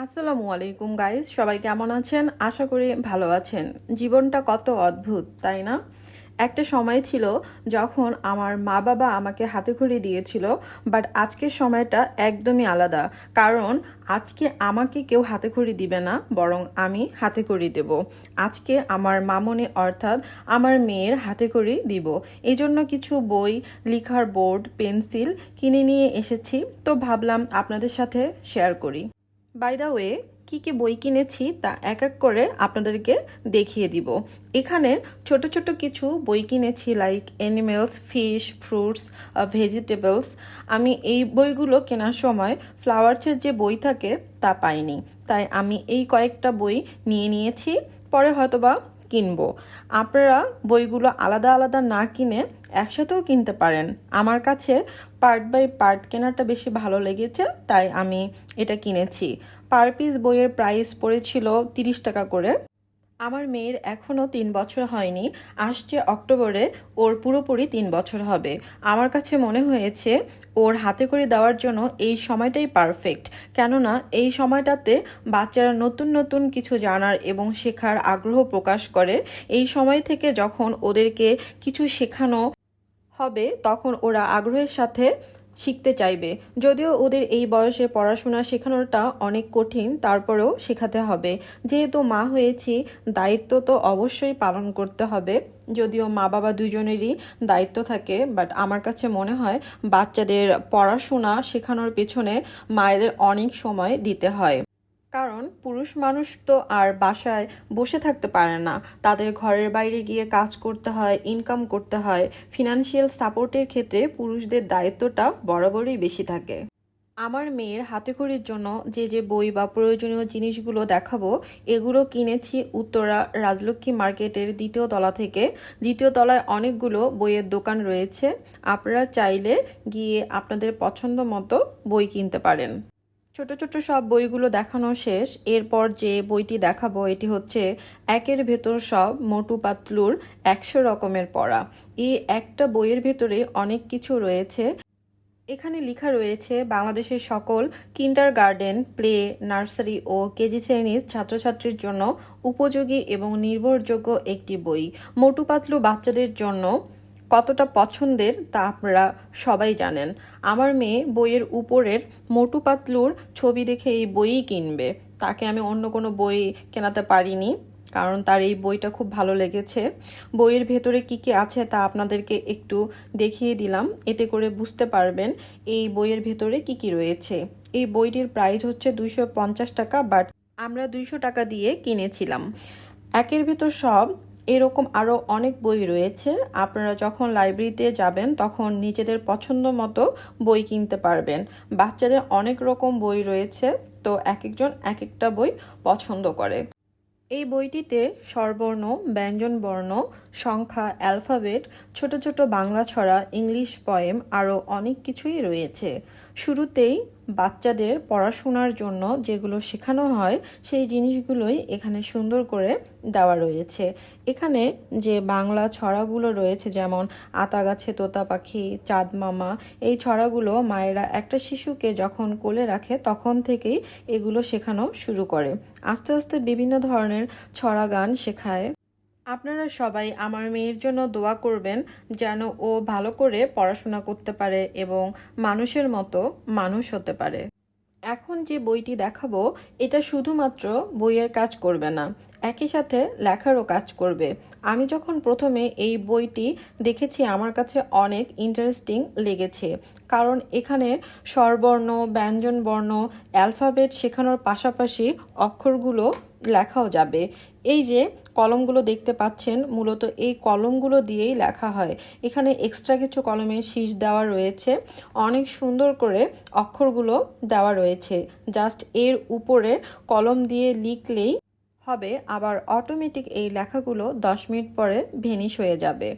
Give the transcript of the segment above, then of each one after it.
আসসালামু আলাইকুম গাইস, সবাই কেমন আছেন? আশা করি ভালো আছেন। জীবনটা কত অদ্ভুত, তাই না? একটা সময় ছিল যখন আমার মা বাবা আমাকে হাতেখড়ি দিয়েছিল, বাট আজকের সময়টা একদমই আলাদা। কারণ আজকে আমাকে কেউ হাতেখড়ি দিবে না, বরং আমি হাতেখড়ি দেব। আজকে আমার মামনি অর্থাৎ আমার মেয়ের হাতেখড়ি দিব। এই জন্য কিছু বই, লেখার বোর্ড, পেন্সিল কিনে নিয়ে এসেছি, তো ভাবলাম আপনাদের সাথে শেয়ার করি। বাই দ্য ওয়ে, কী কী বই কিনেছি তা এক এক করে আপনাদেরকে দেখিয়ে দিব। এখানে ছোট ছোট কিছু বই কিনেছি, like animals, fish, fruits, vegetables. আমি এই বইগুলো কেনার সময় ফ্লাওয়ার্সের যে বই থাকে তা পাইনি, তাই আমি এই কয়েকটা বই নিয়ে নিয়েছি। পরে হয়তোবা কিনবো। আপনারা বইগুলো আলাদা আলাদা না কিনে একসাথেও কিনতে পারেন। আমার কাছে পার্ট বাই পার্ট কেনাটা বেশি ভালো লেগেছে, তাই আমি এটা কিনেছি। পার পিস বইয়ের প্রাইস পড়েছিল 30 টাকা করে। আমার মেয়ের এখনও 3 বছর হয়নি, আসছে অক্টোবরে ওর পুরোপুরি 3 বছর হবে। আমার কাছে মনে হয়েছে ওর হাতে করে দেওয়ার জন্য এই সময়টাই পারফেক্ট। কেননা এই সময়টাতে বাচ্চারা নতুন নতুন কিছু জানার এবং শেখার আগ্রহ প্রকাশ করে। এই সময় থেকে যখন ওদেরকে কিছু শেখানো হবে, তখন ওরা আগ্রহের সাথে শিখতে চাইবে। যদিও ওদের এই বয়সে পড়াশোনা শেখানোটা অনেক কঠিন, তারপরেও শেখাতে হবে। যেহেতু মা হয়েছি, দায়িত্ব তো অবশ্যই পালন করতে হবে। যদিও মা বাবা দুজনেরই দায়িত্ব থাকে, বাট আমার কাছে মনে হয় বাচ্চাদের পড়াশোনা শেখানোর পেছনে মায়েদের অনেক সময় দিতে হয়। কারণ পুরুষ মানুষ তো আর বাসায় বসে থাকতে পারে না, তাদের ঘরের বাইরে গিয়ে কাজ করতে হয়, ইনকাম করতে হয়। ফিনান্সিয়াল সাপোর্টের ক্ষেত্রে পুরুষদের দায়িত্বটা বরাবরই বেশি থাকে। আমার মেয়ের হাতেখড়ির জন্য যে যে বই বা প্রয়োজনীয় জিনিসগুলো দেখাবো, এগুলো কিনেছি উত্তরা রাজলক্ষ্মী মার্কেটের 2য় তলা থেকে। 2য় তলায় অনেকগুলো বইয়ের দোকান রয়েছে, আপনারা চাইলে গিয়ে আপনাদের পছন্দ মতো বই কিনতে পারেন। ছোট ছোট সব বইগুলো দেখানো শেষ। এরপর যে বইটি দেখাবো এটি হচ্ছে একের ভেতর সব, মোটু পাতলুর 100 রকমের পড়া। এই একটা বইয়ের ভেতরে অনেক কিছু রয়েছে। এখানে লেখা রয়েছে বাংলাদেশের সকল কিন্ডারগার্টেন, প্লে, নার্সারি ও কেজি শ্রেণীর ছাত্রছাত্রীর জন্য উপযোগী এবং নির্ভরযোগ্য একটি বই। মোটু পাতলু বাচ্চাদের জন্য কতটা পছন্দের তা আপনারা সবাই জানেন। আমার মেয়ে বইয়ের উপরের মোটু পাতলুর ছবি দেখে এই বইই কিনবে। তাকে আমি অন্য কোনো বই কেনাতে পারিনি, কারণ তার এই বইটা খুব ভালো লেগেছে। বইয়ের ভেতরে কি কি আছে তা আপনাদেরকে একটু দেখিয়ে দিলাম, এতে করে বুঝতে পারবেন এই বইয়ের ভেতরে কি কি রয়েছে। এই বইটির প্রাইস হচ্ছে 250 টাকা, বাট আমরা 200 টাকা দিয়ে কিনেছিলাম। একের ভেতর সব এরকম আরও অনেক বই রয়েছে। আপনারা যখন লাইব্রেরিতে যাবেন তখন নিজেদের পছন্দ মতো বই কিনতে পারবেন। বাচ্চাদের অনেক রকম বই রয়েছে, তো এক একজন এক একটা বই পছন্দ করে। এই বইটিতে স্বরবর্ণ, ব্যঞ্জনবর্ণ, সংখ্যা, অ্যালফাবেট, ছোট ছোট বাংলা ছড়া, ইংলিশ পয়েম, আরও অনেক কিছুই রয়েছে। শুরুতেই বাচ্চাদের পড়াশোনার জন্য যেগুলো শেখানো হয় সেই জিনিসগুলোই এখানে সুন্দর করে দেওয়া রয়েছে। এখানে যে বাংলা ছড়াগুলো রয়েছে, যেমন আতা গাছে তোতা পাখি, চাঁদ মামা, এই ছড়াগুলো মায়েরা একটা শিশুকে যখন কোলে রাখে তখন থেকেই এগুলো শেখানো শুরু করে। আস্তে আস্তে বিভিন্ন ধরনের ছড়া গান শেখায়। আপনারা সবাই আমার মেয়ের জন্য দোয়া করবেন যেন ও ভালো করে পড়াশোনা করতে পারে এবং মানুষের মতো মানুষ হতে পারে। এখন যে বইটি দেখাবো এটা শুধুমাত্র বইয়ের কাজ করবে না, একই সাথে লেখারও কাজ করবে। আমি যখন প্রথমে এই বইটি দেখেছি আমার কাছে অনেক ইন্টারেস্টিং লেগেছে, কারণ এখানে স্বরবর্ণ, ব্যঞ্জনবর্ণ, অ্যালফাবেট শেখানোর পাশাপাশি অক্ষরগুলো লেখাও যাবে। এই যে কলমগুলো দেখতে পাচ্ছেন, মূলত এই কলমগুলো দিয়েই লেখা হয়। এখানে এক্সট্রা কিছু কলমের শীষ দেওয়া রয়েছে, অনেক সুন্দর করে অক্ষরগুলো দেওয়া রয়েছে। জাস্ট এর উপরে কলম দিয়ে লিখলেই হবে, আবার অটোমেটিক এই লেখাগুলো 10 মিনিট পরে ভেনিশ হয়ে যাবে।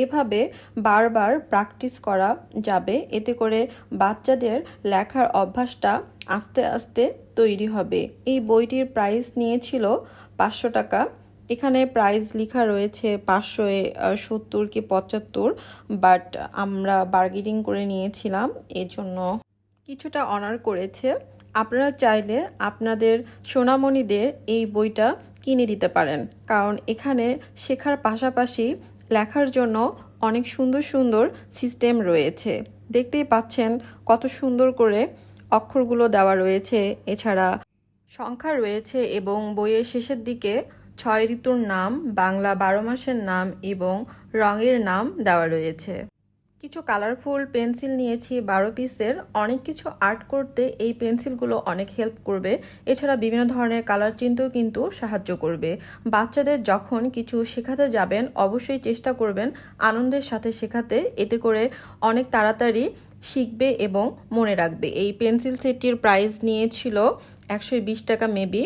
এভাবে বারবার প্র্যাকটিস করা যাবে, এতে করে বাচ্চাদের লেখার অভ্যাসটা আস্তে আস্তে তৈরি হবে। এই বইটির প্রাইস নিয়েছিল 500 টাকা। এখানে প্রাইস লেখা রয়েছে 570 কি 75, বাট আমরা বার্গেনিং করে নিয়েছিলাম, এজন্য কিছুটা অনার করেছে। আপনারা চাইলে আপনাদের সোনামণিদের এই বইটা কিনে দিতে পারেন, কারণ এখানে শেখার পাশাপাশি লেখার জন্য অনেক সুন্দর সুন্দর সিস্টেম রয়েছে। দেখতেই পাচ্ছেন কত সুন্দর করে অক্ষরগুলো দেওয়া রয়েছে, এছাড়া সংখ্যা রয়েছে এবং বইয়ের শেষের দিকে 6 ঋতুর নাম, বাংলা 12 মাসের নাম এবং রঙের নাম দেওয়া রয়েছে। কিছু কালারফুল পেন্সিল নিয়েছি 12 পিসের। অনেক কিছু আর্ট করতে এই পেন্সিলগুলো অনেক হেল্প করবে। এছাড়া বিভিন্ন ধরনের কালার চিনতেও কিন্তু সাহায্য করবে। বাচ্চাদের যখন কিছু শেখাতে যাবেন অবশ্যই চেষ্টা করবেন আনন্দের সাথে শেখাতে, এতে করে অনেক তাড়াতাড়ি শিখবে এবং মনে রাখবে। এই পেন্সিল সেটটির প্রাইস নিয়েছিল 120 টাকা মেবি।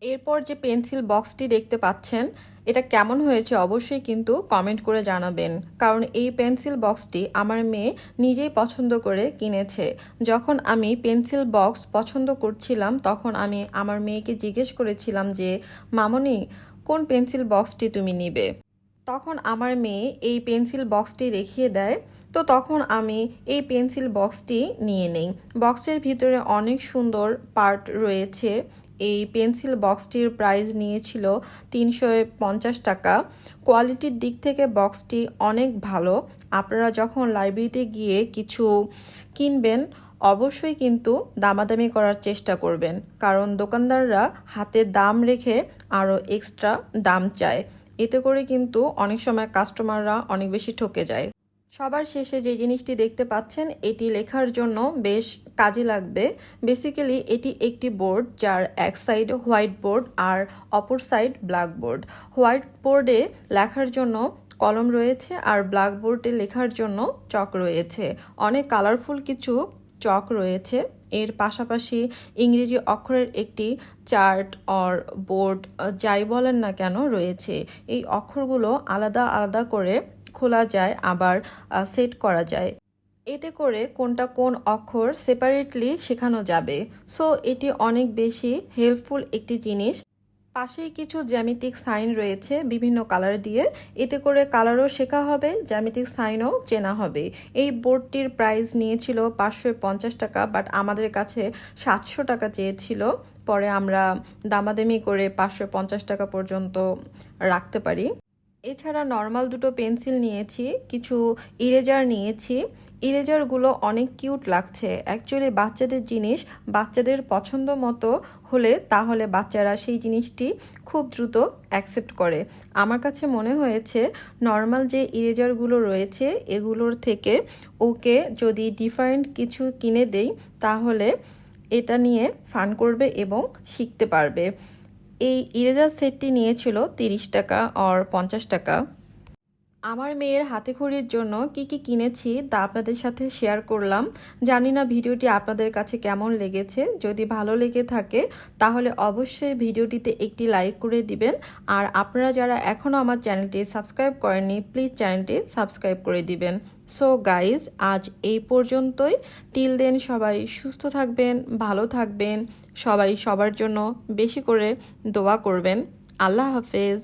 এরপর যে পেন্সিল বক্সটি দেখতে পাচ্ছেন, এটা কেমন হয়েছে অবশ্যই কিন্তু কমেন্ট করে জানাবেন, কারণ এই পেন্সিল বক্সটি আমার মেয়ে নিজেই পছন্দ করে কিনেছে। যখন আমি পেন্সিল বক্স পছন্দ করছিলাম তখন আমি আমার মেয়েকে জিজ্ঞেস করেছিলাম যে মামনি, কোন পেন্সিল বক্সটি তুমি নিবে? তখন আমার মেয়ে এই পেন্সিল বক্সটি দেখিয়ে দেয়, তো তখন আমি এই পেন্সিল বক্সটি নিয়ে নেই। বক্সের ভিতরে অনেক সুন্দর পার্ট রয়েছে। এই পেন্সিল বক্সটির প্রাইস নিয়েছিল 350 টাকা। কোয়ালিটির দিক থেকে বক্সটি অনেক ভালো। আপনারা যখন লাইব্রেরিতে গিয়ে কিছু কিনবেন অবশ্যই কিন্তু দামাদামি করার চেষ্টা করবেন, কারণ দোকানদাররা হাতে দাম রেখে আরও এক্সট্রা দাম চায়। এতে করে কিন্তু অনেক সময় কাস্টমাররা অনেক বেশি ঠকে যায়। সবার শেষে যে জিনিসটি দেখতে পাচ্ছেন এটি লেখার জন্য বেশ কাজে লাগবে। বেসিক্যালি এটি একটি বোর্ড যার এক সাইড হোয়াইট বোর্ড আর অপর সাইড ব্ল্যাক বোর্ড। হোয়াইট বোর্ডে লেখার জন্য কলম রয়েছে আর ব্ল্যাক বোর্ডে লেখার জন্য চক রয়েছে। অনেক কালারফুল কিছু চক রয়েছে। এর পাশাপাশি ইংরেজি অক্ষরের একটি চার্ট অর বোর্ড যাই বলেন না কেন রয়েছে। এই অক্ষরগুলো আলাদা আলাদা করে খোলা যায়, আবার সেট করা যায়। এতে করে কোনটা কোন অক্ষর সেপারেটলি শেখানো যাবে। সো এটি অনেক বেশি হেল্পফুল একটি জিনিস। পাশেই কিছু জ্যামিতিক সাইন রয়েছে বিভিন্ন কালার দিয়ে, এতে করে কালারও শেখা হবে, জ্যামিতিক সাইনও চেনা হবে। এই বোর্ডটির প্রাইস নিয়েছিল 550 টাকা, বাট আমাদের কাছে 700 টাকা চেয়েছিল। পরে আমরা দামাদামি করে 550 টাকা পর্যন্ত রাখতে পারি। এছাড়া নর্মাল দুটো পেন্সিল নিয়েছি, কিছু ইরেজার নিয়েছি। ইরেজারগুলো অনেক কিউট লাগছে। অ্যাকচুয়ালি বাচ্চাদের জিনিস বাচ্চাদের পছন্দ মতো হলে তাহলে বাচ্চারা সেই জিনিসটি খুব দ্রুত অ্যাকসেপ্ট করে। আমার কাছে মনে হয়েছে নর্মাল যে ইরেজারগুলো রয়েছে এগুলোর থেকে ওকে যদি ডিফারেন্ট কিছু কিনে দেই তাহলে এটা নিয়ে ফান করবে এবং শিখতে পারবে। এই ইরেজার সেটটি নিয়েছিল 30 টাকা আর 50 টাকা। আমার মেয়ের হাতেখড়ির জন্য কি কি কিনেছি তা আপনাদের সাথে শেয়ার করলাম। জানি না ভিডিওটি আপনাদের কাছে কেমন লেগেছে। যদি ভালো লেগে থাকে তাহলে অবশ্যই ভিডিওটিতে একটি লাইক করে দিবেন। আর আপনারা যারা এখনও আমার চ্যানেলটি সাবস্ক্রাইব করেননি প্লিজ চ্যানেলটি সাবস্ক্রাইব করে দিবেন। সো গাইজ, আজ এই পর্যন্তই। টিল দেন সবাই সুস্থ থাকবেন, ভালো থাকবেন। সবাই সবার জন্য বেশি করে দোয়া করবেন। আল্লাহ হাফেজ।